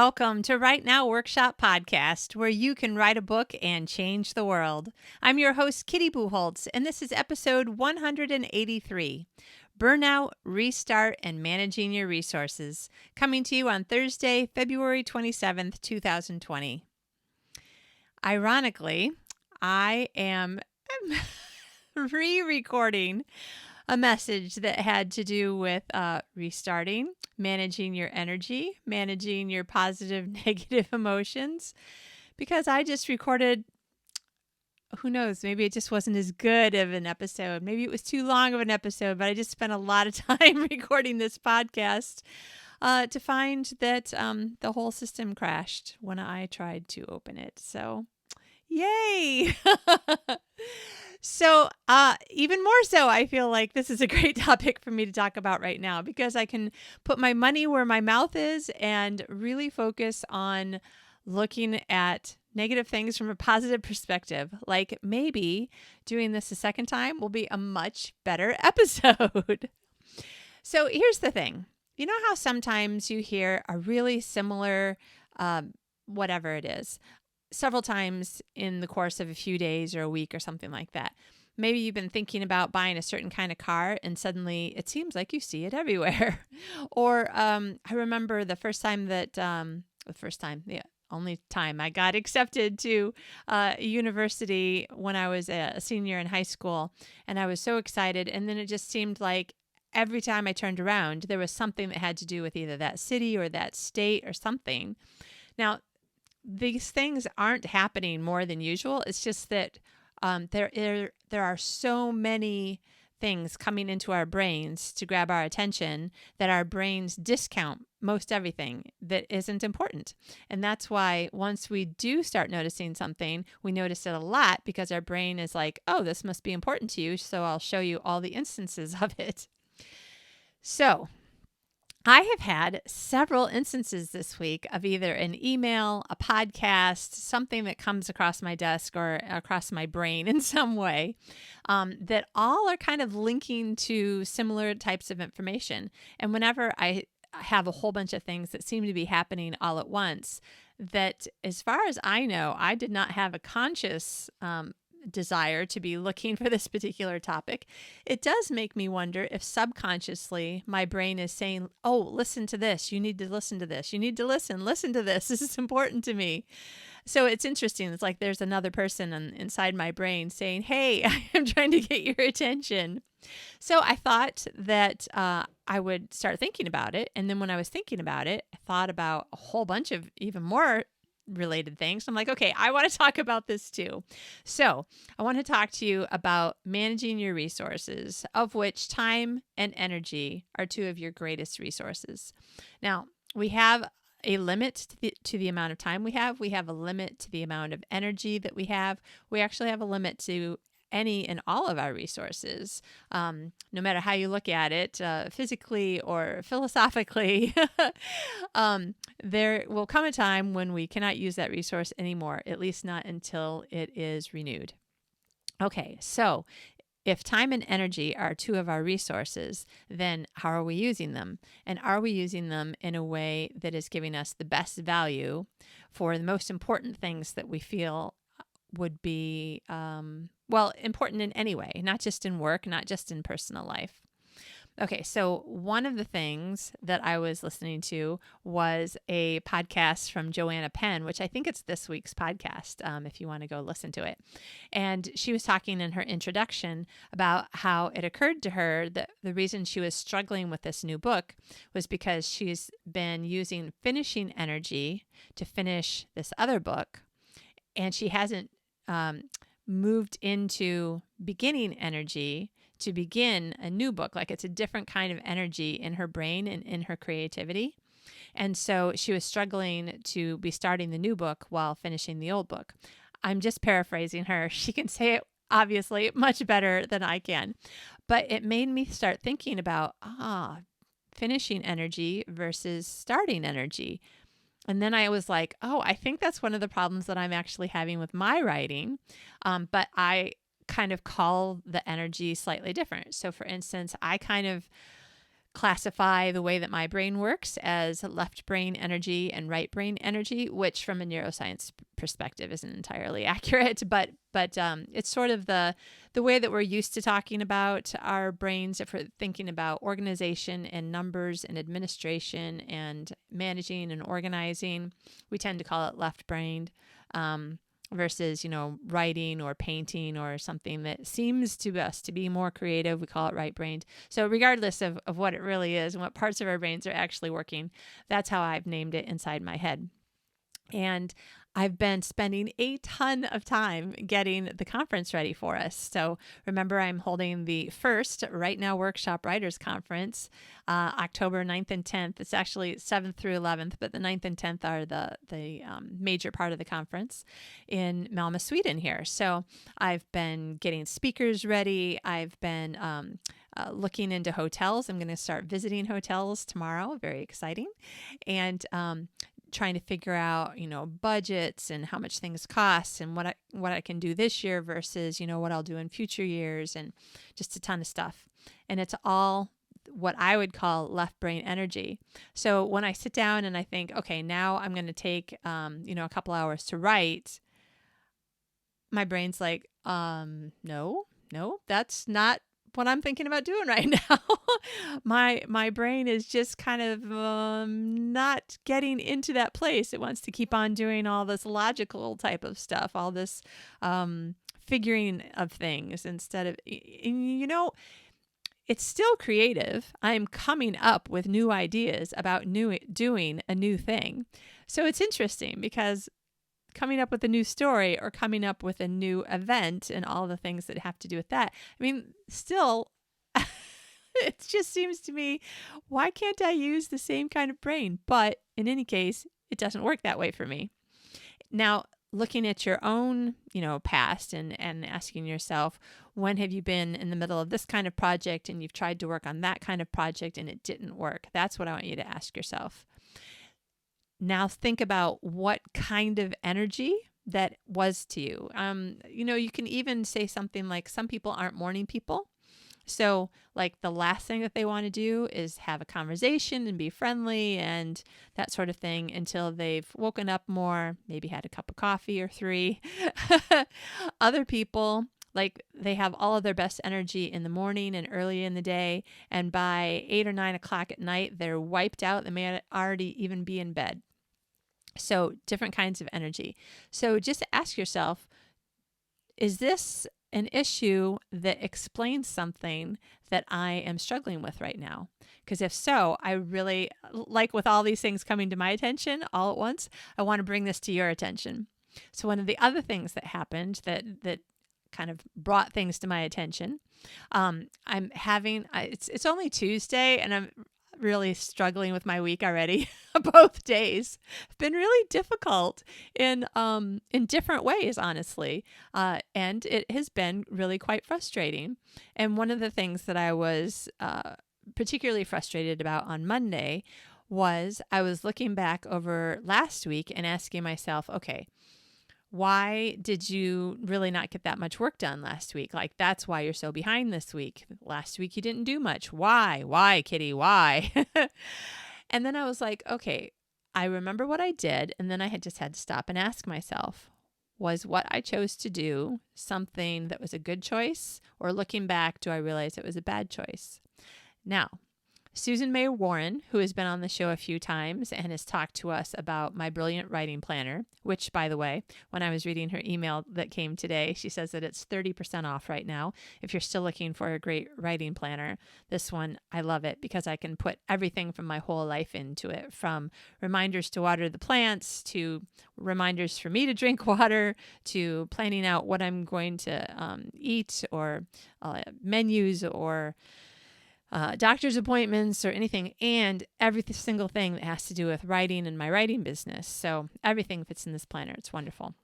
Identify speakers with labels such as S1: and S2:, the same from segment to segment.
S1: welcome to Write Now Workshop Podcast, where you can write a book and change the world. I'm your host, Kitty Bucholtz, and this is episode 183, Burnout, Restart, and Managing Your Resources, coming to you on Thursday, February 27th, 2020. Ironically, I am re-recording a message that had to do with restarting, managing your energy, managing your positive, negative emotions, because I just recorded, who knows, maybe it just wasn't as good of an episode. Maybe it was too long of an episode, but I just spent a lot of time recording this podcast to find that the whole system crashed when I tried to open it. So, yay! So even more so, I feel like this is a great topic for me to talk about right now because I can put my money where my mouth is and really focus on looking at negative things from a positive perspective. Like maybe doing this a second time will be a much better episode. So here's the thing. You know how sometimes you hear a really similar, whatever it is, several times in the course of a few days or a week or something like that. Maybe you've been thinking about buying a certain kind of car and suddenly it seems like you see it everywhere. Or I remember the only time I got accepted to university when I was a senior in high school, and I was so excited. And then it just seemed like every time I turned around, there was something that had to do with either that city or that state or something. Now, these things aren't happening more than usual. It's just that there are so many things coming into our brains to grab our attention that our brains discount most everything that isn't important. And that's why once we do start noticing something, we notice it a lot because our brain is like, oh, this must be important to you, so I'll show you all the instances of it. So I have had several instances this week of either an email, a podcast, something that comes across my desk or across my brain in some way that all are kind of linking to similar types of information. And whenever I have a whole bunch of things that seem to be happening all at once, that as far as I know, I did not have a conscious desire to be looking for this particular topic, it does make me wonder if subconsciously my brain is saying, oh, listen to this. You need to listen to this. You need to listen to this. This is important to me. So it's interesting. It's like there's another person inside my brain saying, hey, I'm trying to get your attention. So I thought that I would start thinking about it. And then when I was thinking about it, I thought about a whole bunch of even more related things. I'm like, okay, I want to talk about this too. So I want to talk to you about managing your resources, of which time and energy are two of your greatest resources. Now, we have a limit to the amount of time we have. We have a limit to the amount of energy that we have. We actually have a limit to any and all of our resources, no matter how you look at it, physically or philosophically. There will come a time when we cannot use that resource anymore, at least not until it is renewed. Okay, so if time and energy are two of our resources, then how are we using them? And are we using them in a way that is giving us the best value for the most important things that we feel would be important in any way, not just in work, not just in personal life. Okay, so one of the things that I was listening to was a podcast from Joanna Penn, which I think it's this week's podcast, if you want to go listen to it. And she was talking in her introduction about how it occurred to her that the reason she was struggling with this new book was because she's been using finishing energy to finish this other book, and she hasn't moved into beginning energy to begin a new book. Like it's a different kind of energy in her brain and in her creativity. And so she was struggling to be starting the new book while finishing the old book. I'm just paraphrasing her. She can say it obviously much better than I can. But it made me start thinking about, finishing energy versus starting energy. And then I was like, oh, I think that's one of the problems that I'm actually having with my writing. But I kind of call the energy slightly different. So for instance, I kind of classify the way that my brain works as left brain energy and right brain energy, which from a neuroscience perspective isn't entirely accurate, but it's sort of the way that we're used to talking about our brains. If we're thinking about organization and numbers and administration and managing and organizing, we tend to call it left brained. Versus, writing or painting or something that seems to us to be more creative, we call it right-brained. So regardless of what it really is and what parts of our brains are actually working, that's how I've named it inside my head. And I've been spending a ton of time getting the conference ready for us. So remember, I'm holding the first Right Now Workshop Writers Conference, October 9th and 10th. It's actually 7th through 11th, but the 9th and 10th are the major part of the conference in Malmö, Sweden here. So I've been getting speakers ready. I've been looking into hotels. I'm going to start visiting hotels tomorrow. Very exciting. And trying to figure out, budgets and how much things cost and what I can do this year versus, what I'll do in future years, and just a ton of stuff. And it's all what I would call left brain energy. So when I sit down and I think, okay, now I'm going to take, a couple hours to write, my brain's like, no, that's not what I'm thinking about doing right now. My brain is just kind of not getting into that place. It wants to keep on doing all this logical type of stuff, all this figuring of things instead of, it's still creative. I'm coming up with new ideas about doing a new thing. So it's interesting because coming up with a new story or coming up with a new event and all the things that have to do with that. I mean, still, it just seems to me, why can't I use the same kind of brain? But in any case, it doesn't work that way for me. Now, looking at your own, past and asking yourself, when have you been in the middle of this kind of project and you've tried to work on that kind of project and it didn't work? That's what I want you to ask yourself. Now think about what kind of energy that was to you. You can even say something like, some people aren't morning people. So like the last thing that they want to do is have a conversation and be friendly and that sort of thing until they've woken up more, maybe had a cup of coffee or 3. Other people, like they have all of their best energy in the morning and early in the day. And by 8 or 9 o'clock at night, they're wiped out. They may already even be in bed. So different kinds of energy. So just ask yourself, is this an issue that explains something that I am struggling with right now? Because if so, I really, like with all these things coming to my attention all at once, I want to bring this to your attention. So one of the other things that happened that kind of brought things to my attention, it's only Tuesday and I'm really struggling with my week already. Both days have been really difficult in different ways, honestly. And it has been really quite frustrating. And one of the things that I was particularly frustrated about on Monday was I was looking back over last week and asking myself, okay, why did you really not get that much work done last week? Like, that's why you're so behind this week. Last week you didn't do much. Why? Why, Kitty? Why? And then I was like, okay, I remember what I did. And then I had to stop and ask myself, was what I chose to do something that was a good choice? Or looking back, do I realize it was a bad choice? Now, Susan May Warren, who has been on the show a few times and has talked to us about my brilliant writing planner, which, by the way, when I was reading her email that came today, she says that it's 30% off right now. If you're still looking for a great writing planner, this one, I love it because I can put everything from my whole life into it, from reminders to water the plants, to reminders for me to drink water, to planning out what I'm going to eat, or menus, or doctor's appointments, or anything, and every single thing that has to do with writing and my writing business. So everything fits in this planner. It's wonderful.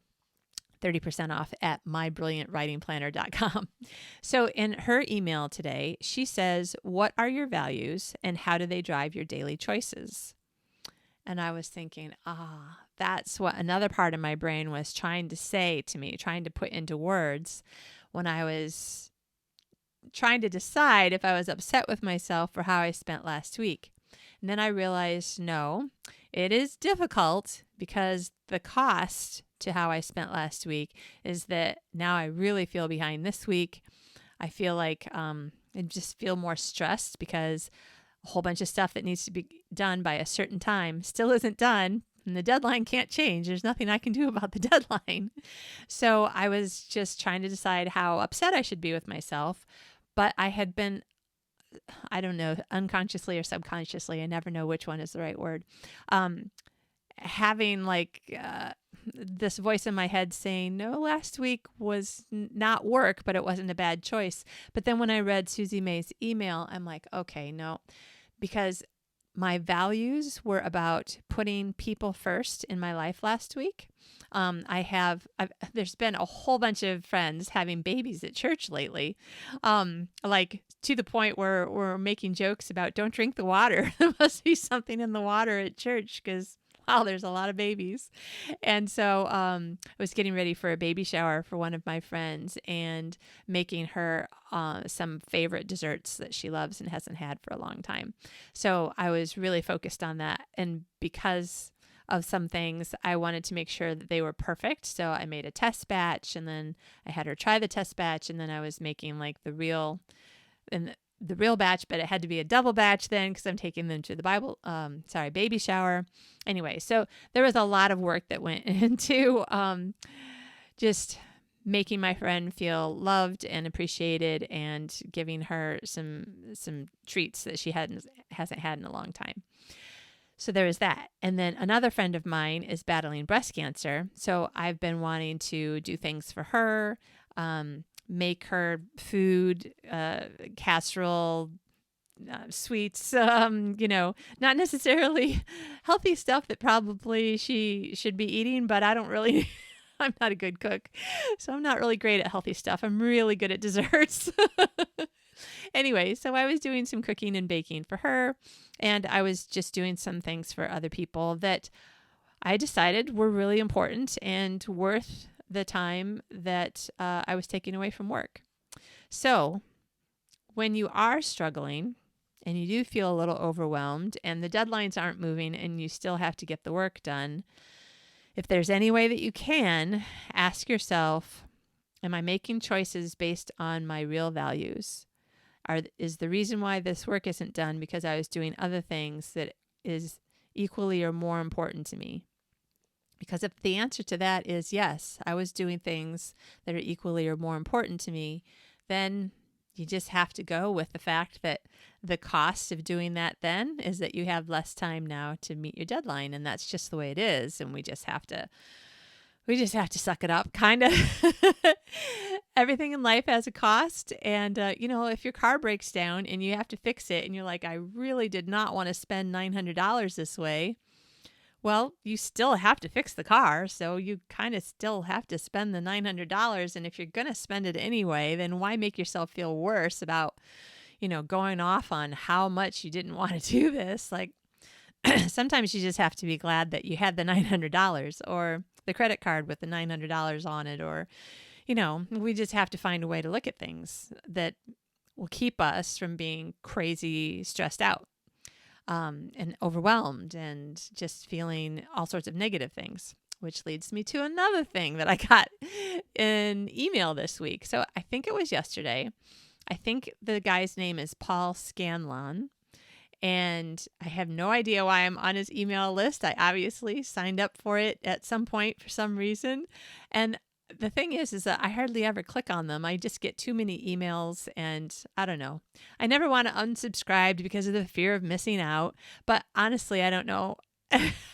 S1: 30% off at mybrilliantwritingplanner.com. So in her email today, she says, what are your values and how do they drive your daily choices? And I was thinking, that's what another part of my brain was trying to say to me, trying to put into words when I was trying to decide if I was upset with myself for how I spent last week. And then I realized, no, it is difficult because the cost to how I spent last week is that now I really feel behind this week. I feel like I just feel more stressed because a whole bunch of stuff that needs to be done by a certain time still isn't done. And the deadline can't change. There's nothing I can do about the deadline. So I was just trying to decide how upset I should be with myself. But I had been, I don't know, unconsciously or subconsciously, I never know which one is the right word, having this voice in my head saying, no, last week was not work, but it wasn't a bad choice. But then when I read Susie May's email, I'm like, okay, no, because my values were about putting people first in my life last week. There's been a whole bunch of friends having babies at church lately, like to the point where we're making jokes about don't drink the water. There must be something in the water at church because, wow, there's a lot of babies. And so I was getting ready for a baby shower for one of my friends and making her some favorite desserts that she loves and hasn't had for a long time. So I was really focused on that. And because of some things, I wanted to make sure that they were perfect. So I made a test batch and then I had her try the test batch. And then I was making like the real batch, but it had to be a double batch then because I'm taking them to the baby shower. Anyway, so there was a lot of work that went into just making my friend feel loved and appreciated and giving her some treats that she hasn't had in a long time. So there is that. And then another friend of mine is battling breast cancer. So I've been wanting to do things for her, make her food, casserole, sweets, not necessarily healthy stuff that probably she should be eating, but I'm not a good cook. So I'm not really great at healthy stuff. I'm really good at desserts. Anyway, so I was doing some cooking and baking for her, and I was just doing some things for other people that I decided were really important and worth the time that I was taking away from work. So when you are struggling and you do feel a little overwhelmed and the deadlines aren't moving and you still have to get the work done, if there's any way that you can, ask yourself, am I making choices based on my real values? Is the reason why this work isn't done because I was doing other things that is equally or more important to me? Because if the answer to that is yes, I was doing things that are equally or more important to me, then you just have to go with the fact that the cost of doing that then is that you have less time now to meet your deadline. And that's just the way it is. And we just have to suck it up, kind of. Everything in life has a cost. And, if your car breaks down and you have to fix it and you're like, I really did not want to spend $900 this way. Well, you still have to fix the car. So you kind of still have to spend the $900. And if you're going to spend it anyway, then why make yourself feel worse about, going off on how much you didn't want to do this? Like sometimes you just have to be glad that you had the $900 or the credit card with the $900 on it, or, we just have to find a way to look at things that will keep us from being crazy stressed out, and overwhelmed and just feeling all sorts of negative things, which leads me to another thing that I got in email this week. So I think it was yesterday. I think the guy's name is Paul Scanlon. And I have no idea why I'm on his email list. I obviously signed up for it at some point for some reason. And the thing is that I hardly ever click on them. I just get too many emails and I don't know. I never want to unsubscribe because of the fear of missing out. But honestly, I don't know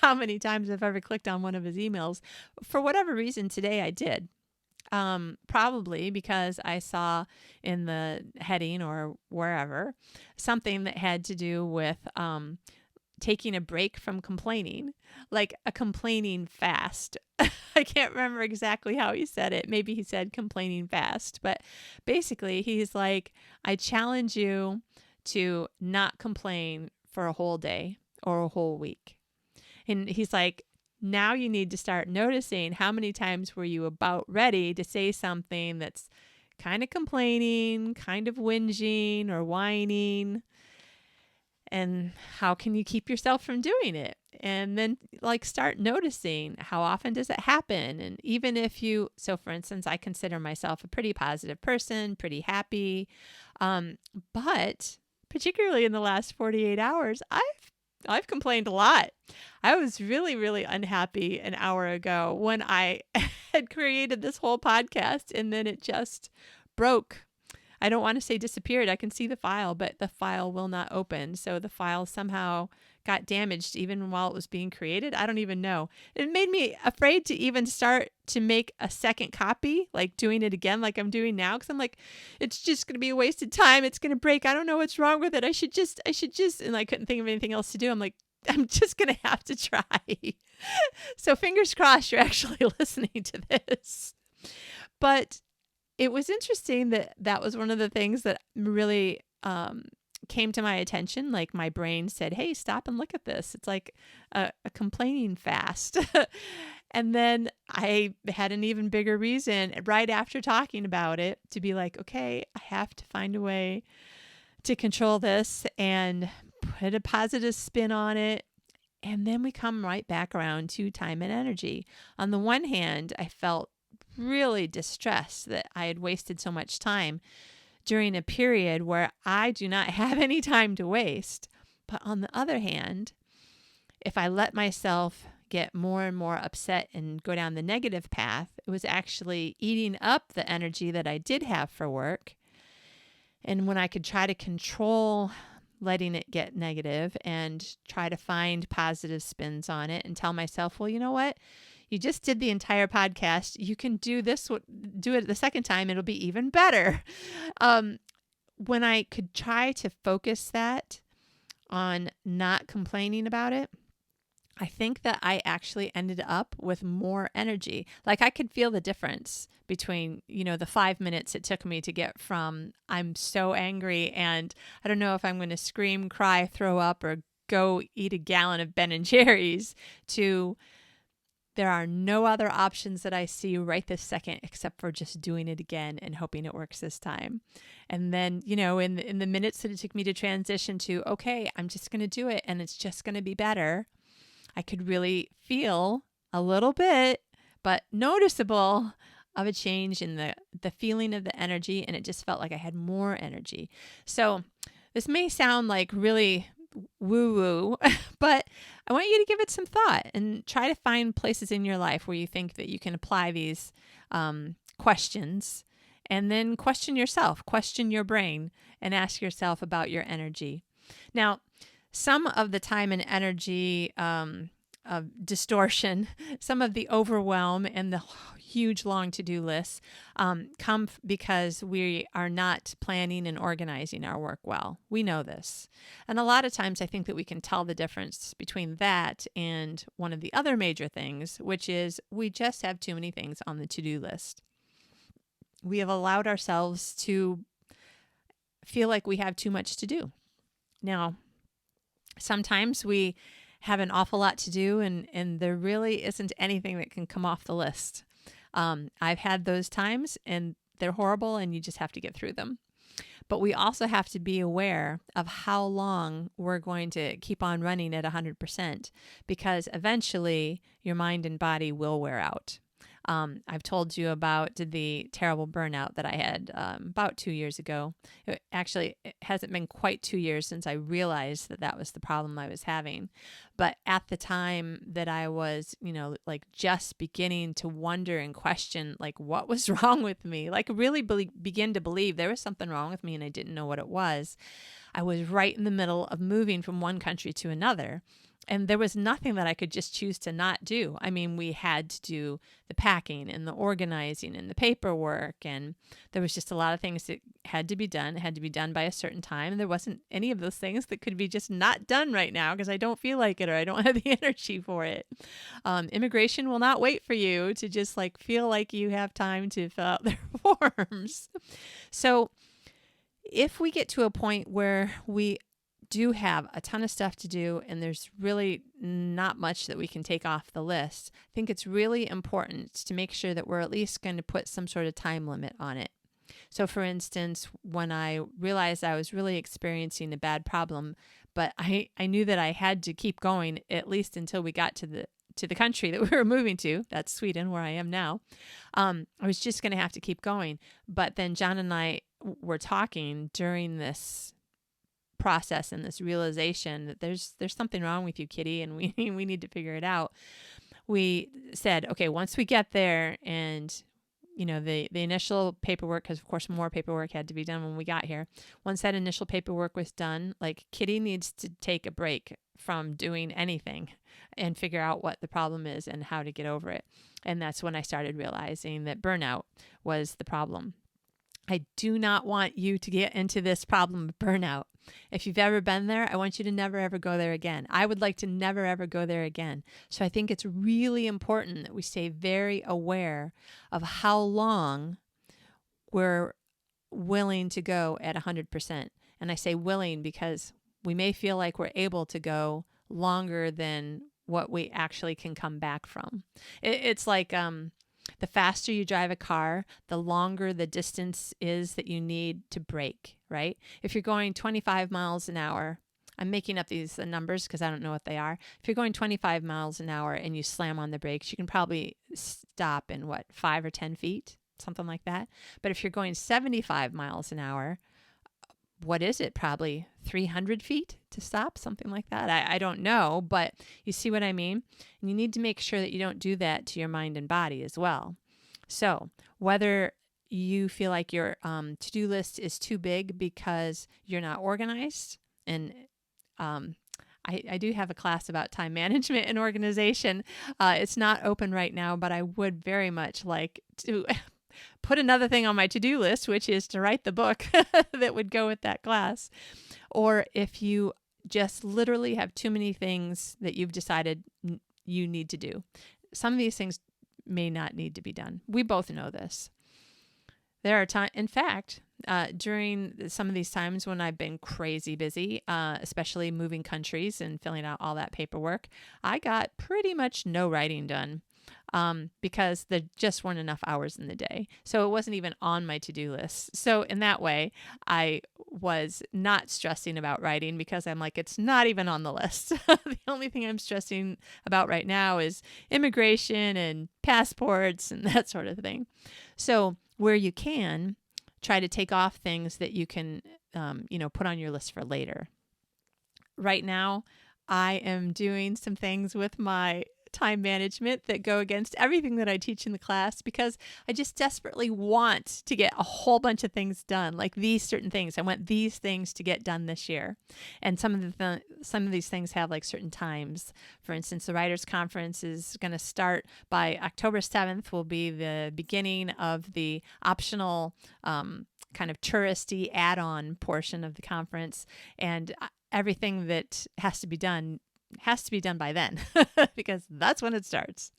S1: how many times I've ever clicked on one of his emails. For whatever reason, today I did. Probably because I saw in the heading or wherever something that had to do with taking a break from complaining, like a complaining fast. I can't remember exactly how he said it. Maybe he said complaining fast, but basically he's like, I challenge you to not complain for a whole day or a whole week. And he's like, now you need to start noticing how many times were you about ready to say something that's kind of complaining, kind of whinging or whining. And how can you keep yourself from doing it? And then like start noticing how often does it happen? And even if so for instance, I consider myself a pretty positive person, pretty happy. But particularly in the last 48 hours, I've complained a lot. I was really, really unhappy an hour ago when I had created this whole podcast and then it just broke. I don't want to say disappeared. I can see the file, but the file will not open. So the file somehow got damaged even while it was being created. I don't even know. It made me afraid to even start to make a second copy, like doing it again like I'm doing now. Because I'm like, it's just going to be a wasted time. It's going to break. I don't know what's wrong with it. I should just, and I couldn't think of anything else to do. I'm like, I'm just going to have to try. So fingers crossed you're actually listening to this. But it was interesting that was one of the things that really came to my attention. Like my brain said, hey, stop and look at this. It's like a complaining fast. And then I had an even bigger reason right after talking about it to be like, okay, I have to find a way to control this and put a positive spin on it. And then we come right back around to time and energy. On the one hand, I felt really distressed that I had wasted so much time during a period where I do not have any time to waste. But on the other hand, if I let myself get more and more upset and go down the negative path, it was actually eating up the energy that I did have for work. And when I could try to control letting it get negative and try to find positive spins on it and tell myself, well, you know what? You just did the entire podcast. You can do it the second time. It'll be even better. When I could try to focus that on not complaining about it, I think that I actually ended up with more energy. Like I could feel the difference between, the 5 minutes it took me to get from I'm so angry and I don't know if I'm going to scream, cry, throw up, or go eat a gallon of Ben & Jerry's to there are no other options that I see right this second except for just doing it again and hoping it works this time. And then, in the minutes that it took me to transition to, okay, I'm just going to do it and it's just going to be better, I could really feel a little bit, but noticeable of a change in the feeling of the energy. And it just felt like I had more energy. So this may sound like really woo-woo, but I want you to give it some thought and try to find places in your life where you think that you can apply these questions, and then question yourself, question your brain, and ask yourself about your energy. Now, some of the time and energy distortion, some of the overwhelm and the huge long to-do lists come because we are not planning and organizing our work well. We know this. And a lot of times I think that we can tell the difference between that and one of the other major things, which is we just have too many things on the to-do list. We have allowed ourselves to feel like we have too much to do. Now, sometimes we have an awful lot to do and there really isn't anything that can come off the list. I've had those times and they're horrible and you just have to get through them. But we also have to be aware of how long we're going to keep on running at 100% because eventually your mind and body will wear out. I've told you about the terrible burnout that I had about 2 years ago. It hasn't been quite 2 years since I realized that was the problem I was having. But at the time that I was, just beginning to wonder and question, what was wrong with me? Really begin to believe there was something wrong with me and I didn't know what it was. I was right in the middle of moving from one country to another. And there was nothing that I could just choose to not do. I mean, we had to do the packing and the organizing and the paperwork. And there was just a lot of things that had to be done. It had to be done by a certain time. And there wasn't any of those things that could be just not done right now because I don't feel like it or I don't have the energy for it. Immigration will not wait for you to just feel like you have time to fill out their forms. So if we get to a point where we do have a ton of stuff to do and there's really not much that we can take off the list, I think it's really important to make sure that we're at least going to put some sort of time limit on it. So for instance, when I realized I was really experiencing a bad problem, but I knew that I had to keep going at least until we got to the country that we were moving to. That's Sweden, where I am now. I was just going to have to keep going. But then John and I were talking during this process and this realization that there's something wrong with you, Kitty, and we need to figure it out. We said, okay, once we get there, and the initial paperwork, because of course more paperwork had to be done when we got here. Once that initial paperwork was done, like, Kitty needs to take a break from doing anything and figure out what the problem is and how to get over it. And that's when I started realizing that burnout was the problem. I do not want you to get into this problem of burnout. If you've ever been there, I want you to never, ever go there again. I would like to never, ever go there again. So I think it's really important that we stay very aware of how long we're willing to go at 100%. And I say willing because we may feel like we're able to go longer than what we actually can come back from. It's like the faster you drive a car, the longer the distance is that you need to brake, right? If you're going 25 miles an hour, I'm making up these numbers because I don't know what they are. If you're going 25 miles an hour and you slam on the brakes, you can probably stop in 5 or 10 feet, something like that. But if you're going 75 miles an hour, what is it? Probably 300 feet to stop, something like that. I don't know, but you see what I mean? And you need to make sure that you don't do that to your mind and body as well. So whether you feel like your to-do list is too big because you're not organized, and I do have a class about time management and organization. It's not open right now, but I would very much like to put another thing on my to-do list, which is to write the book that would go with that class. Or if you just literally have too many things that you've decided you need to do. Some of these things may not need to be done. We both know this. There are times, in fact, during some of these times when I've been crazy busy, especially moving countries and filling out all that paperwork, I got pretty much no writing done. Because there just weren't enough hours in the day. So it wasn't even on my to-do list. So in that way, I was not stressing about writing because I'm like, it's not even on the list. The only thing I'm stressing about right now is immigration and passports and that sort of thing. So where you can, try to take off things that you can, put on your list for later. Right now, I am doing some things with my time management that go against everything that I teach in the class because I just desperately want to get a whole bunch of things done, like these certain things. I want these things to get done this year. And some of these things have like certain times. For instance, the Writers' Conference is going to start by October 7th will be the beginning of the optional kind of touristy add-on portion of the conference. And everything that has to be done by then because that's when it starts.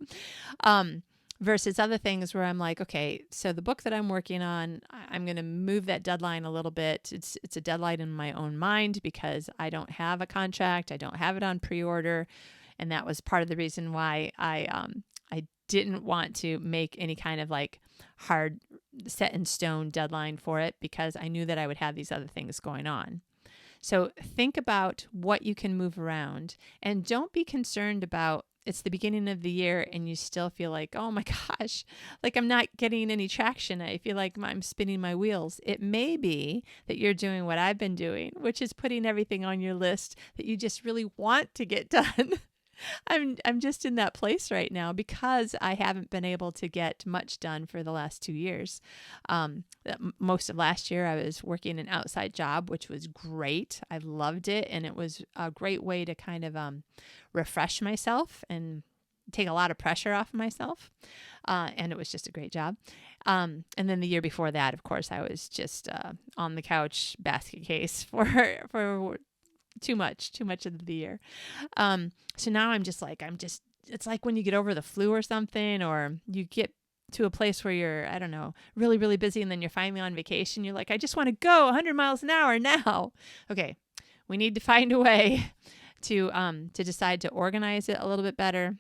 S1: Versus other things where I'm like, okay, so the book that I'm working on, I'm going to move that deadline a little bit. It's a deadline in my own mind because I don't have a contract. I don't have it on pre-order. And that was part of the reason why I didn't want to make any kind of like hard set in stone deadline for it because I knew that I would have these other things going on. So think about what you can move around and don't be concerned about it's the beginning of the year and you still feel like, oh my gosh, like I'm not getting any traction. I feel like I'm spinning my wheels. It may be that you're doing what I've been doing, which is putting everything on your list that you just really want to get done. I'm just in that place right now because I haven't been able to get much done for the last 2 years. Most of last year I was working an outside job, which was great. I loved it. And it was a great way to kind of refresh myself and take a lot of pressure off of myself. And it was just a great job. And then the year before that, of course, I was just on the couch basket case for too much of the year. So now it's like when you get over the flu or something, or you get to a place where you're, I don't know, really, really busy. And then you're finally on vacation. You're like, I just want to go 100 miles an hour now. Okay. We need to find a way to decide to organize it a little bit better.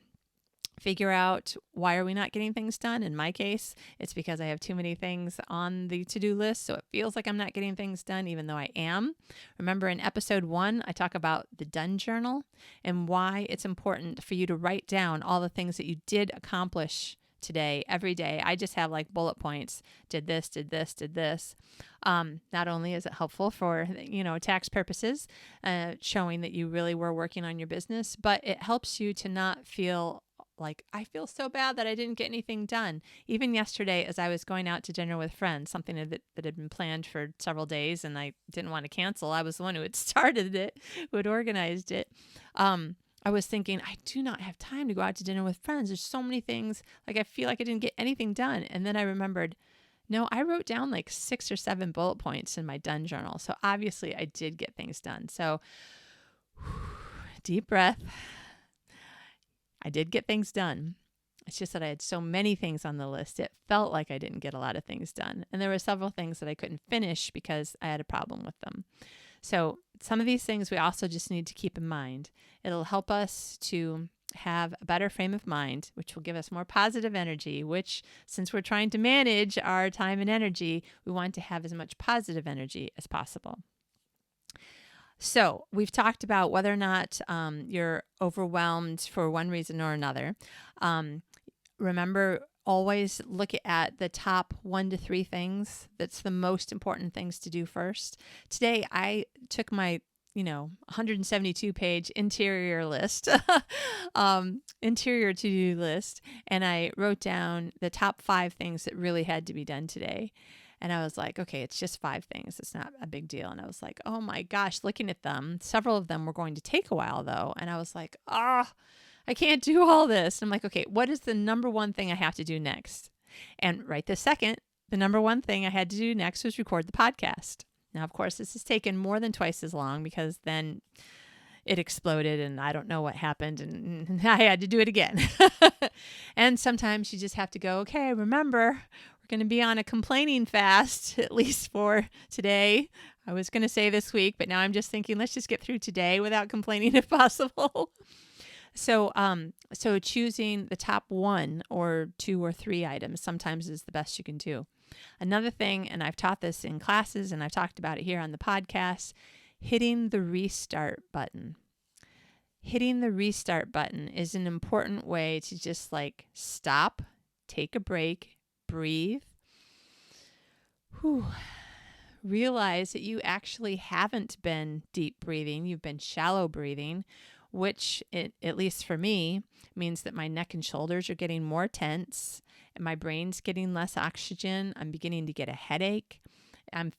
S1: figure out why are we not getting things done. In my case, it's because I have too many things on the to-do list, so it feels like I'm not getting things done, even though I am. Remember in episode 1, I talk about the done journal and why it's important for you to write down all the things that you did accomplish today, every day. I just have like bullet points. Did this, did this, did this. Not only is it helpful for, tax purposes, showing that you really were working on your business, but it helps you to not feel like, I feel so bad that I didn't get anything done. Even yesterday, as I was going out to dinner with friends, something that had been planned for several days and I didn't want to cancel. I was the one who had started it, who had organized it. I was thinking, I do not have time to go out to dinner with friends. There's so many things. Like, I feel like I didn't get anything done. And then I remembered, no, I wrote down like 6 or 7 bullet points in my done journal. So obviously I did get things done. So deep breath. I did get things done. It's just that I had so many things on the list. It felt like I didn't get a lot of things done. And there were several things that I couldn't finish because I had a problem with them. So some of these things we also just need to keep in mind. It'll help us to have a better frame of mind, which will give us more positive energy, which, since we're trying to manage our time and energy, we want to have as much positive energy as possible. So we've talked about whether or not you're overwhelmed for one reason or another. Remember, always look at the top 1 to 3 things. That's the most important things to do first. Today, I took my 172-page interior list, interior to-do list, and I wrote down the top 5 things that really had to be done today. And I was like, okay, it's just 5 things. It's not a big deal. And I was like, oh my gosh, looking at them, several of them were going to take a while though. And I was like, I can't do all this. And I'm like, okay, what is the number one thing I have to do next? And right this second, the number one thing I had to do next was record the podcast. Now, of course, this has taken more than twice as long because then it exploded and I don't know what happened and I had to do it again. And sometimes you just have to go, okay, remember, we're going to be on a complaining fast, at least for today. I was going to say this week, but now I'm just thinking, let's just get through today without complaining if possible. So choosing the top 1 or 2 or 3 items sometimes is the best you can do. Another thing, and I've taught this in classes and I've talked about it here on the podcast, hitting the restart button. Hitting the restart button is an important way to just like stop, take a break, breathe. Realize that you actually haven't been deep breathing. You've been shallow breathing, which, at least for me, means that my neck and shoulders are getting more tense and my brain's getting less oxygen. I'm beginning to get a headache. I'm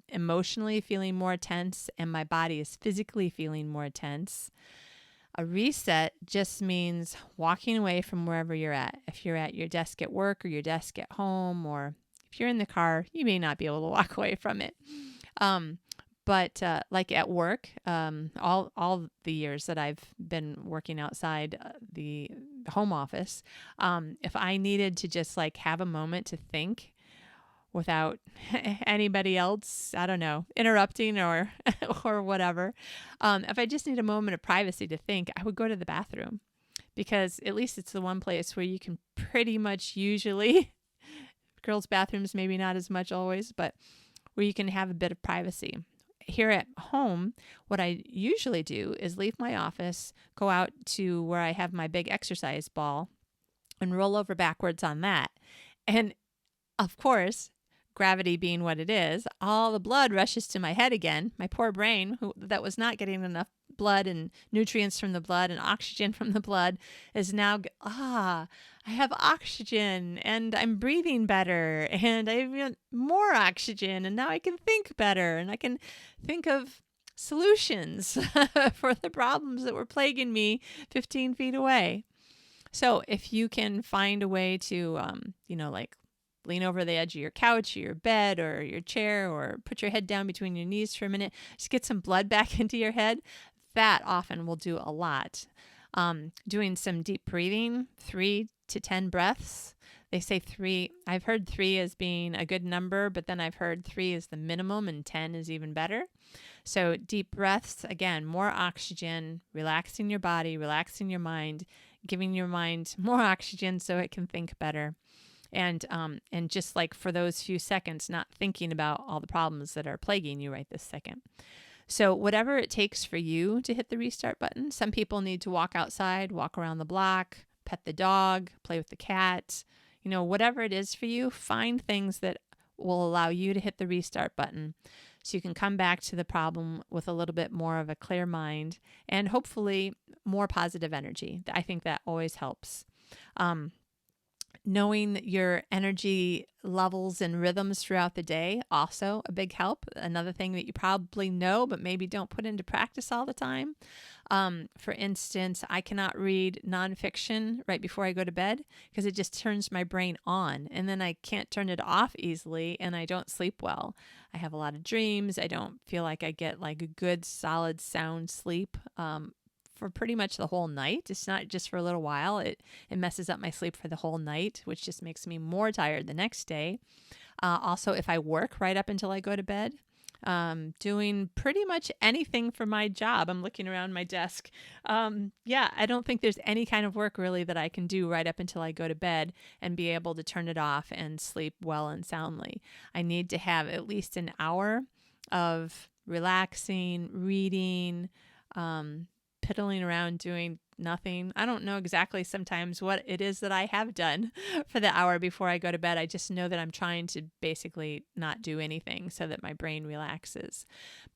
S1: emotionally feeling more tense and my body is physically feeling more tense. A reset just means walking away from wherever you're at. If you're at your desk at work or your desk at home, or if you're in the car, you may not be able to walk away from it. But like at work, all the years that I've been working outside the home office, if I needed to just like have a moment to think without anybody else, I don't know, interrupting or whatever, if I just need a moment of privacy to think, I would go to the bathroom because at least it's the one place where you can pretty much usually, girls' bathrooms maybe not as much always, but where you can have a bit of privacy. Here at home, what I usually do is leave my office, go out to where I have my big exercise ball, and roll over backwards on that. And of course, gravity being what it is, all the blood rushes to my head again. My poor brain, that was not getting enough blood and nutrients from the blood and oxygen from the blood, is now, I have oxygen and I'm breathing better and I have more oxygen and now I can think better and I can think of solutions for the problems that were plaguing me 15 feet away. So if you can find a way to, like lean over the edge of your couch or your bed or your chair or put your head down between your knees for a minute, just get some blood back into your head, that often will do a lot. Doing some deep breathing, 3 to 10 breaths. They say 3. I've heard 3 as being a good number, but then I've heard 3 is the minimum and 10 is even better. So deep breaths, again, more oxygen, relaxing your body, relaxing your mind, giving your mind more oxygen so it can think better. And just like for those few seconds, not thinking about all the problems that are plaguing you right this second. So whatever it takes for you to hit the restart button, some people need to walk outside, walk around the block, pet the dog, play with the cat, whatever it is for you, find things that will allow you to hit the restart button so you can come back to the problem with a little bit more of a clear mind and hopefully more positive energy. I think that always helps. Knowing your energy levels and rhythms throughout the day, also a big help. Another thing that you probably know, but maybe don't put into practice all the time. For instance, I cannot read nonfiction right before I go to bed because it just turns my brain on, and then I can't turn it off easily, and I don't sleep well. I have a lot of dreams. I don't feel like I get like a good, solid, sound sleep. For pretty much the whole night. It's not just for a little while. It messes up my sleep for the whole night, which just makes me more tired the next day. Also, if I work right up until I go to bed, doing pretty much anything for my job. I'm looking around my desk. I don't think there's any kind of work really that I can do right up until I go to bed and be able to turn it off and sleep well and soundly. I need to have at least an hour of relaxing, reading, piddling around doing nothing. I don't know exactly sometimes what it is that I have done for the hour before I go to bed. I just know that I'm trying to basically not do anything so that my brain relaxes.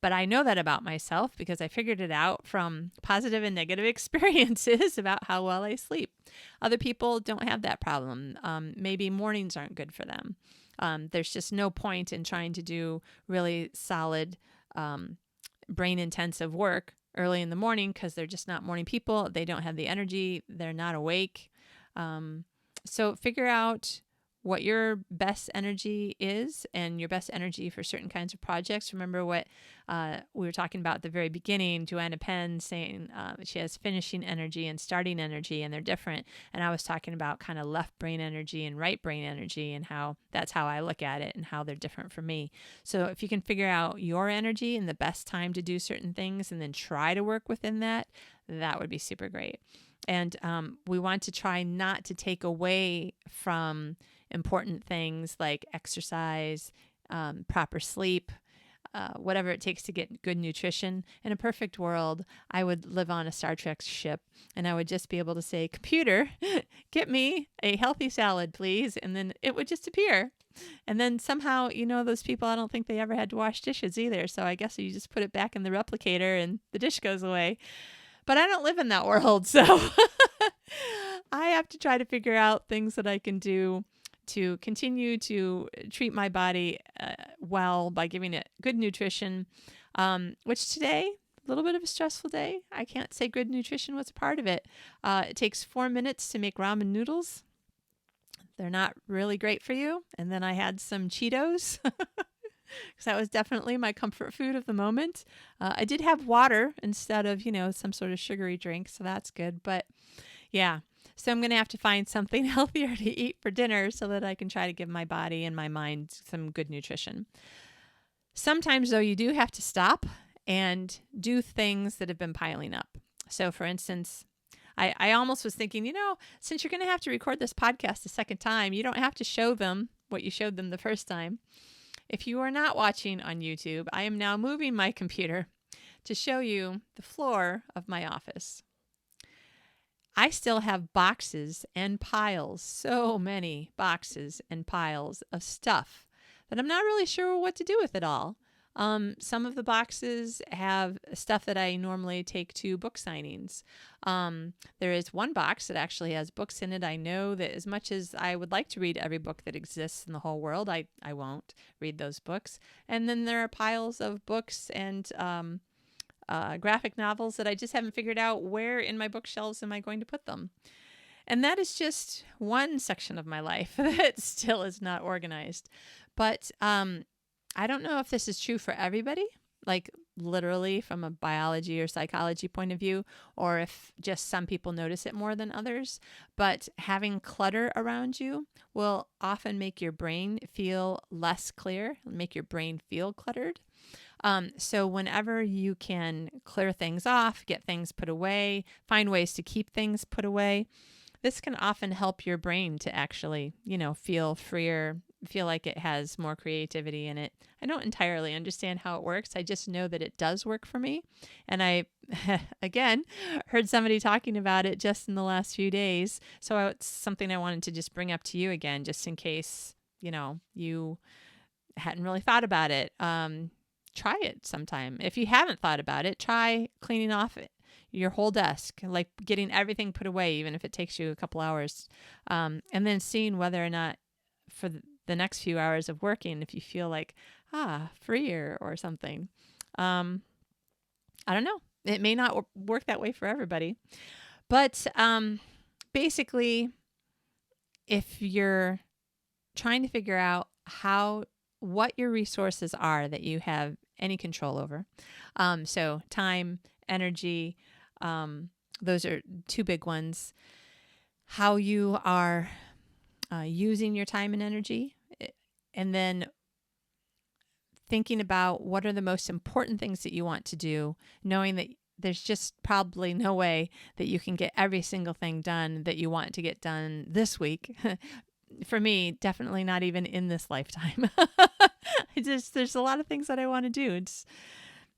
S1: But I know that about myself because I figured it out from positive and negative experiences about how well I sleep. Other people don't have that problem. Maybe mornings aren't good for them. There's just no point in trying to do really solid brain intensive work early in the morning because they're just not morning people. They don't have the energy. They're not awake. So figure out what your best energy is and your best energy for certain kinds of projects. Remember what we were talking about at the very beginning, Joanna Penn saying she has finishing energy and starting energy, and they're different. And I was talking about kind of left brain energy and right brain energy and how that's how I look at it and how they're different for me. So if you can figure out your energy and the best time to do certain things and then try to work within that, that would be super great. And we want to try not to take away from important things like exercise, proper sleep, whatever it takes to get good nutrition. In a perfect world, I would live on a Star Trek ship and I would just be able to say, computer, get me a healthy salad, please. And then it would just appear. And then somehow, those people, I don't think they ever had to wash dishes either. So I guess you just put it back in the replicator and the dish goes away. But I don't live in that world. So I have to try to figure out things that I can do to continue to treat my body well by giving it good nutrition, which today, a little bit of a stressful day. I can't say good nutrition was a part of it. It takes 4 minutes to make ramen noodles. They're not really great for you. And then I had some Cheetos because that was definitely my comfort food of the moment. I did have water instead of, some sort of sugary drink. So that's good. But yeah. So I'm going to have to find something healthier to eat for dinner so that I can try to give my body and my mind some good nutrition. Sometimes, though, you do have to stop and do things that have been piling up. So, for instance, I almost was thinking, since you're going to have to record this podcast a second time, you don't have to show them what you showed them the first time. If you are not watching on YouTube, I am now moving my computer to show you the floor of my office. I still have boxes and piles, so many boxes and piles of stuff that I'm not really sure what to do with it all. Some of the boxes have stuff that I normally take to book signings. There is one box that actually has books in it. I know that as much as I would like to read every book that exists in the whole world, I won't read those books. And then there are piles of books and graphic novels that I just haven't figured out where in my bookshelves am I going to put them. And that is just one section of my life that still is not organized. But I don't know if this is true for everybody, like literally from a biology or psychology point of view, or if just some people notice it more than others. But having clutter around you will often make your brain feel less clear, make your brain feel cluttered. So whenever you can clear things off, get things put away, find ways to keep things put away, this can often help your brain to actually, feel freer, feel like it has more creativity in it. I don't entirely understand how it works. I just know that it does work for me. And I, again, heard somebody talking about it just in the last few days. So it's something I wanted to just bring up to you again, just in case, you hadn't really thought about it. Try it sometime. If you haven't thought about it, try cleaning off your whole desk, like getting everything put away, even if it takes you a couple hours, and then seeing whether or not for the next few hours of working, if you feel like, freer or something. I don't know. It may not work that way for everybody, but basically, if you're trying to figure out what your resources are that you have any control over, so time, energy, those are two big ones. How you are using your time and energy, and then thinking about what are the most important things that you want to do, knowing that there's just probably no way that you can get every single thing done that you want to get done this week. For me, definitely not even in this lifetime. There's a lot of things that I want to do. It's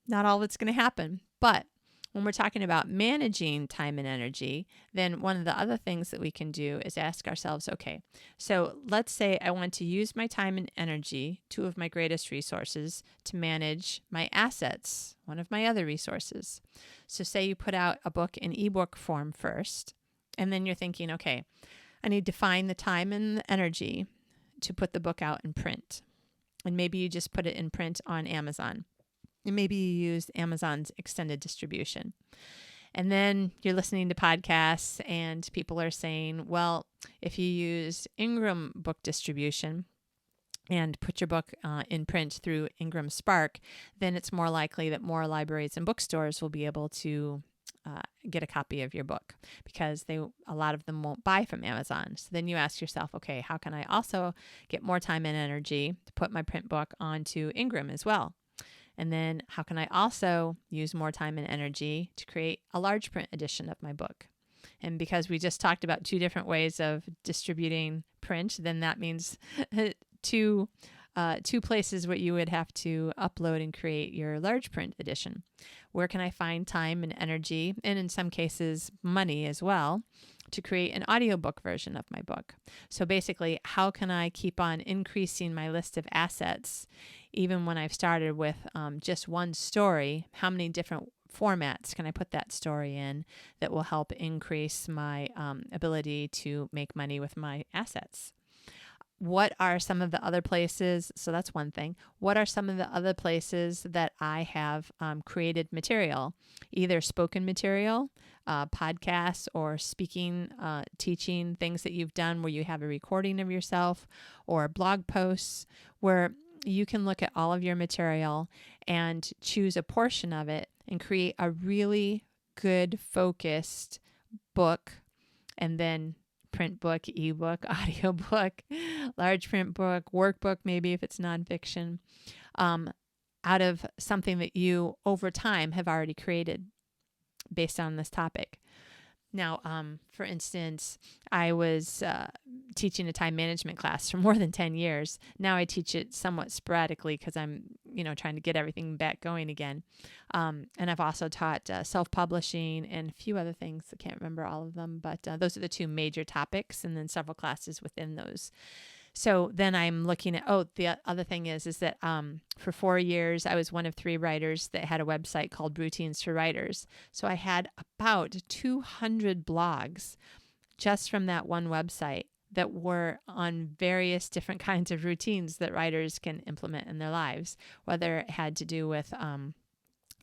S1: not all that's going to happen. But when we're talking about managing time and energy, then one of the other things that we can do is ask ourselves, okay, so let's say I want to use my time and energy, two of my greatest resources, to manage my assets, one of my other resources. So say you put out a book in ebook form first, and then you're thinking, okay, I need to find the time and the energy to put the book out in print. And maybe you just put it in print on Amazon. And maybe you use Amazon's extended distribution. And then you're listening to podcasts and people are saying, well, if you use Ingram book distribution and put your book in print through Ingram Spark, then it's more likely that more libraries and bookstores will be able to get a copy of your book, because a lot of them won't buy from Amazon. So then you ask yourself, okay, how can I also get more time and energy to put my print book onto Ingram as well? And then how can I also use more time and energy to create a large print edition of my book? And because we just talked about two different ways of distributing print, then that means two places where you would have to upload and create your large print edition. Where can I find time and energy, and in some cases money as well, to create an audiobook version of my book? So basically, how can I keep on increasing my list of assets, even when I've started with just one story? How many different formats can I put that story in that will help increase my ability to make money with my assets? What are some of the other places? So that's one thing. What are some of the other places that I have created material, either spoken material, podcasts, or speaking, teaching, things that you've done where you have a recording of yourself, or blog posts where you can look at all of your material and choose a portion of it and create a really good focused book, and then print book, ebook, audiobook, large print book, workbook, maybe if it's nonfiction, out of something that you over time have already created based on this topic. Now, for instance, I was teaching a time management class for more than 10 years. Now I teach it somewhat sporadically because I'm, trying to get everything back going again. And I've also taught self-publishing and a few other things. I can't remember all of them, but those are the two major topics, and then several classes within those. So then I'm looking at, the other thing is that for 4 years, I was one of 3 writers that had a website called Routines for Writers. So I had about 200 blogs just from that one website that were on various different kinds of routines that writers can implement in their lives, whether it had to do with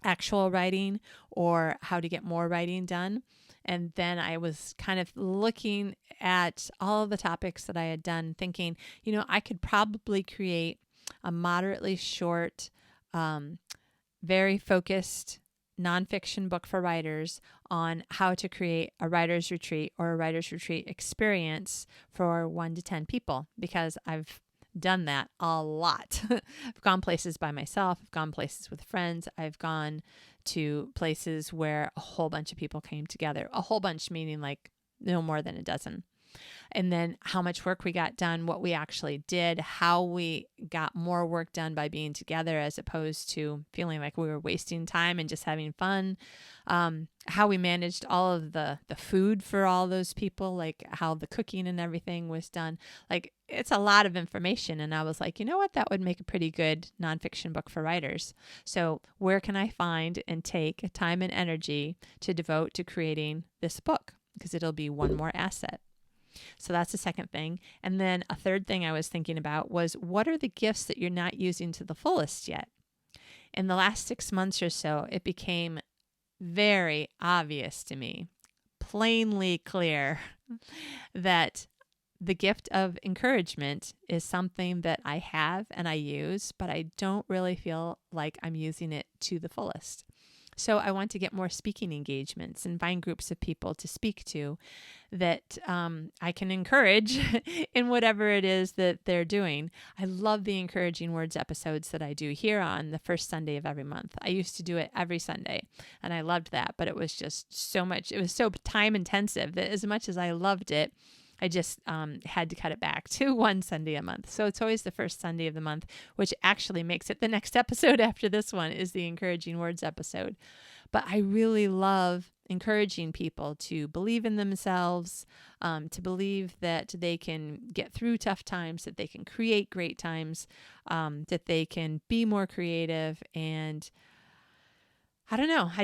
S1: actual writing or how to get more writing done. And then I was kind of looking at all of the topics that I had done, thinking, I could probably create a moderately short, very focused nonfiction book for writers on how to create a writer's retreat or a writer's retreat experience for 1 to 10 people, because I've done that a lot. I've gone places by myself. I've gone places with friends. I've gone to places where a whole bunch of people came together. A whole bunch meaning like no more than a dozen. And then how much work we got done, what we actually did, how we got more work done by being together as opposed to feeling like we were wasting time and just having fun. How we managed all of the food for all those people, like how the cooking and everything was done. Like it's a lot of information. And I was like, you know what, that would make a pretty good nonfiction book for writers. So where can I find and take time and energy to devote to creating this book? Because it'll be one more asset. So that's the second thing. And then a third thing I was thinking about was, what are the gifts that you're not using to the fullest yet? In the last 6 months or so, it became very obvious to me, plainly clear, that the gift of encouragement is something that I have and I use, but I don't really feel like I'm using it to the fullest. So I want to get more speaking engagements and find groups of people to speak to that I can encourage in whatever it is that they're doing. I love the Encouraging Words episodes that I do here on the first Sunday of every month. I used to do it every Sunday, and I loved that, but it was just so much. It was so time intensive that as much as I loved it, I just had to cut it back to one Sunday a month. So it's always the first Sunday of the month, which actually makes it the next episode after this one is the Encouraging Words episode. But I really love encouraging people to believe in themselves, to believe that they can get through tough times, that they can create great times, that they can be more creative. And I don't know. I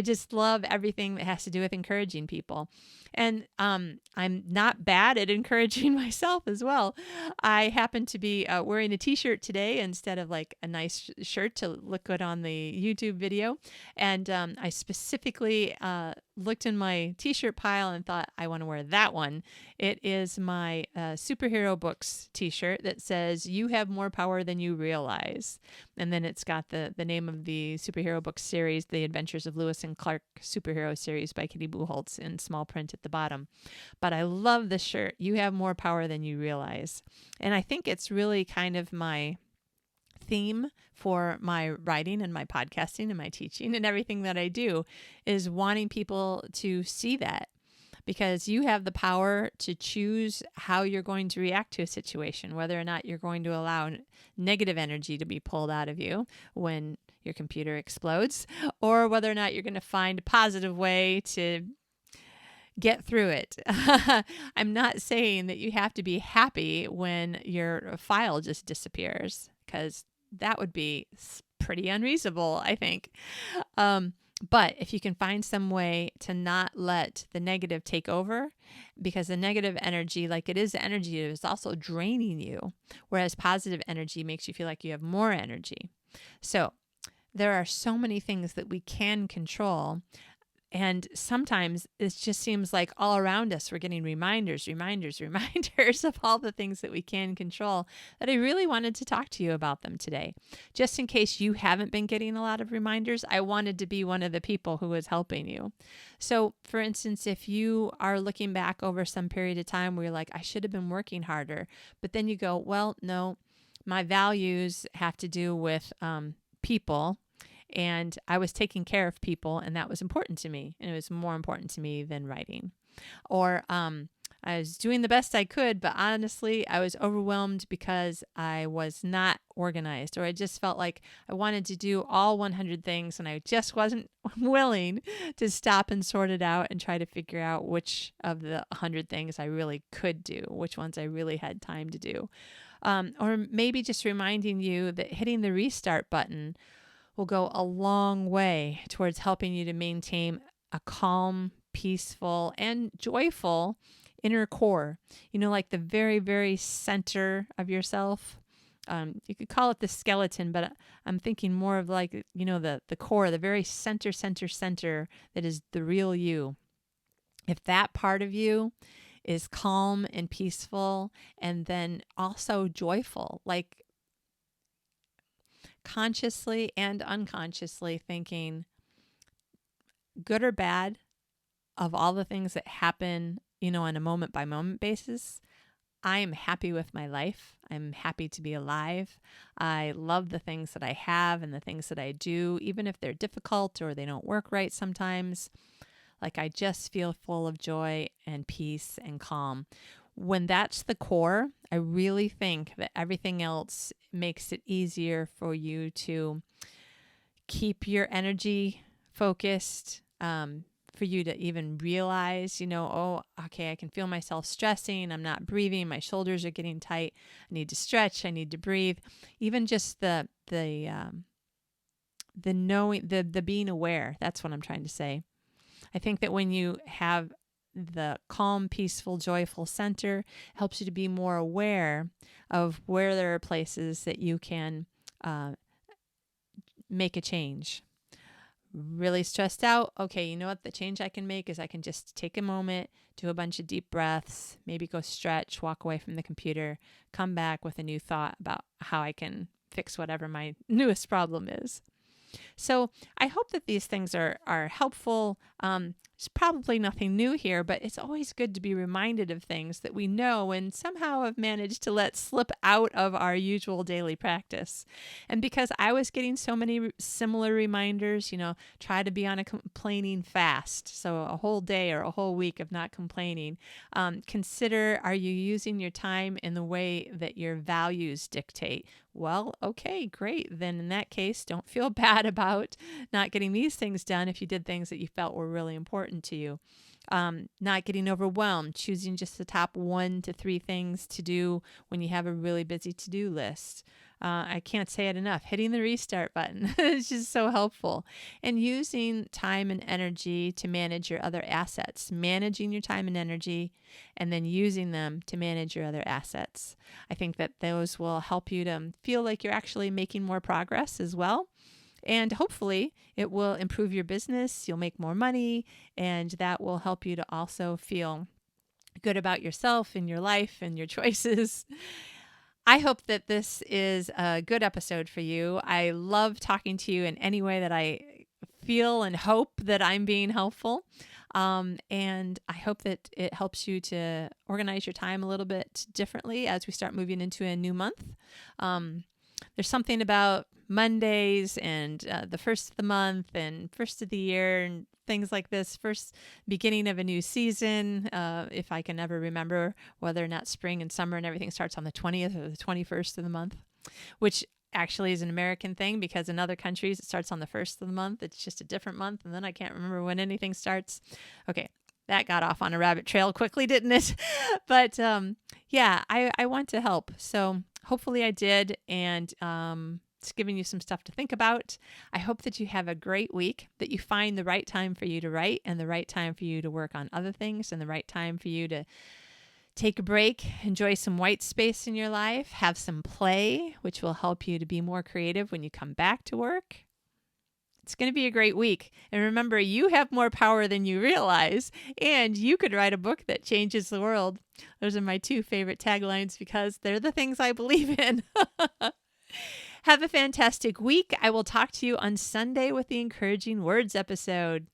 S1: just love everything that has to do with encouraging people. And I'm not bad at encouraging myself as well. I happen to be wearing a t-shirt today instead of like a nice shirt to look good on the YouTube video. And I specifically looked in my t-shirt pile and thought, I want to wear that one. It is my superhero books t-shirt that says, "You have more power than you realize." And then it's got the name of the superhero book series, The Adventures of Lewis and Clark Superhero Series by Kitty Bucholtz, in small print at the bottom. But I love this shirt. You have more power than you realize. And I think it's really kind of my theme for my writing and my podcasting and my teaching and everything that I do, is wanting people to see that, because you have the power to choose how you're going to react to a situation, whether or not you're going to allow negative energy to be pulled out of you when your computer explodes, or whether or not you're going to find a positive way to get through it. I'm not saying that you have to be happy when your file just disappears, because that would be pretty unreasonable, I think. But if you can find some way to not let the negative take over, because the negative energy, like it is energy, it is also draining you, whereas positive energy makes you feel like you have more energy. So there are so many things that we can control. And sometimes it just seems like all around us, we're getting reminders of all the things that we can control, that I really wanted to talk to you about them today. Just in case you haven't been getting a lot of reminders, I wanted to be one of the people who was helping you. So for instance, if you are looking back over some period of time where you're like, I should have been working harder, but then you go, well, no, my values have to do with people. And I was taking care of people, and that was important to me. And it was more important to me than writing. Or I was doing the best I could, but honestly, I was overwhelmed because I was not organized, or I just felt like I wanted to do all 100 things, and I just wasn't willing to stop and sort it out and try to figure out which of the 100 things I really could do, which ones I really had time to do. Or maybe just reminding you that hitting the restart button will go a long way towards helping you to maintain a calm, peaceful, and joyful inner core. You know, like the very, very center of yourself. You could call it the skeleton, but I'm thinking more of like, you know, the core, the very center that is the real you. If that part of you is calm and peaceful, and then also joyful, like consciously and unconsciously thinking good or bad of all the things that happen, you know, on a moment by moment basis, I am happy with my life. I'm happy to be alive. I love the things that I have and the things that I do, even if they're difficult or they don't work right sometimes. Like I just feel full of joy and peace and calm. When that's the core, I really think that everything else makes it easier for you to keep your energy focused, for you to even realize, oh, okay, I can feel myself stressing. I'm not breathing. My shoulders are getting tight. I need to stretch. I need to breathe. Even just the knowing, the being aware. That's what I'm trying to say. I think that when you have the calm, peaceful, joyful center, it helps you to be more aware of where there are places that you can make a change. Really stressed out. Okay, you know what? The change I can make is I can just take a moment, do a bunch of deep breaths, maybe go stretch, walk away from the computer, come back with a new thought about how I can fix whatever my newest problem is. So I hope that these things are helpful. There's probably nothing new here, but it's always good to be reminded of things that we know and somehow have managed to let slip out of our usual daily practice. And because I was getting so many similar reminders, try to be on a complaining fast. So a whole day or a whole week of not complaining. Consider, are you using your time in the way that your values dictate? Well, okay, great. Then in that case, don't feel bad about not getting these things done if you did things that you felt were really important to you. Not getting overwhelmed, choosing just the top 1 to 3 things to do when you have a really busy to-do list. I can't say it enough. Hitting the restart button is just so helpful. And using time and energy to manage your other assets. Managing your time and energy and then using them to manage your other assets. I think that those will help you to feel like you're actually making more progress as well. And hopefully it will improve your business. You'll make more money, and that will help you to also feel good about yourself and your life and your choices. I hope that this is a good episode for you. I love talking to you in any way that I feel and hope that I'm being helpful. And I hope that it helps you to organize your time a little bit differently as we start moving into a new month. There's something about Mondays and the first of the month and first of the year and things like this, first beginning of a new season, if I can ever remember whether or not spring and summer and everything starts on the 20th or the 21st of the month, which actually is an American thing because in other countries it starts on the 1st of the month. It's just a different month, and then I can't remember when anything starts. Okay, that got off on a rabbit trail quickly, didn't it? But yeah, I want to help. So hopefully I did, and it's giving you some stuff to think about. I hope that you have a great week, that you find the right time for you to write and the right time for you to work on other things and the right time for you to take a break, enjoy some white space in your life, have some play, which will help you to be more creative when you come back to work. It's going to be a great week. And remember, you have more power than you realize, and you could write a book that changes the world. Those are my 2 favorite taglines because they're the things I believe in. Have a fantastic week. I will talk to you on Sunday with the Encouraging Words episode.